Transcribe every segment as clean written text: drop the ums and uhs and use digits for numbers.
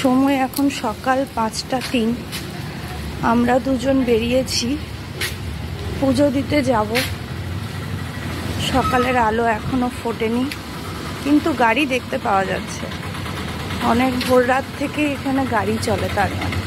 সময় এখন সকাল 5টা 3। আমরা দুজন বেরিয়েছি পুজো দিতে যাব। সকালের আলো এখনো ফোটেনি, কিন্তু গাড়ি দেখতে পাওয়া যাচ্ছে। অনেক ভোর রাত থেকে এখানে গাড়ি চলে। তার মানে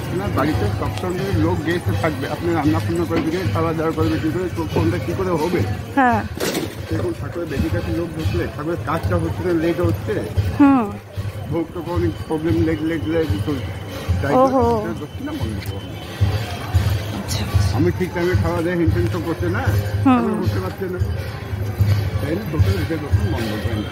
আপনার বাড়িতে সবসঙ্গে লোক গেস্ট থাকবে, আপনি রান্না বান্না করে দিকে খাওয়া দাওয়া করবে, কী করে কোনটা কী করে হবে? হ্যাঁ, এখন ঠাকুরের বেদির কাছে লোক ঢুকলে ঠাকুরের কাজটা হচ্ছে না, লেট হচ্ছে। ভোগ তো অনেক প্রবলেম লেগলে না বন্ধ করবো। আমি ঠিক টাইমে খাওয়া দাওয়া হিনটেন তো করছে না, বুঝতে পারছে না, তাই না? দোকান রেখে দোকান বন্ধ করেন।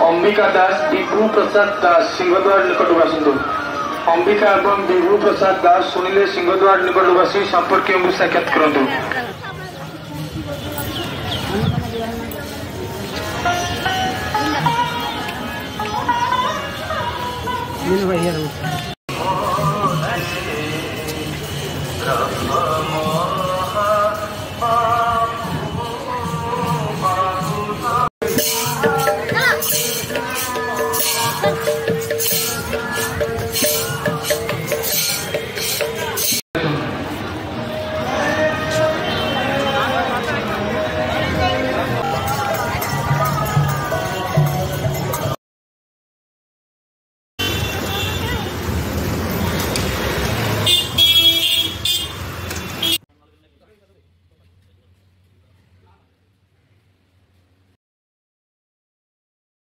অম্বিকা দাস, বিভু প্রসাদ দাস সিংহদ্বার নিকটবাসী। অম্বিকা এবং বিভু প্রসাদ দাস শুনিলে সিংহদ্বার নিকটবাসী সম্পর্কে সাক্ষাৎ করন্তু।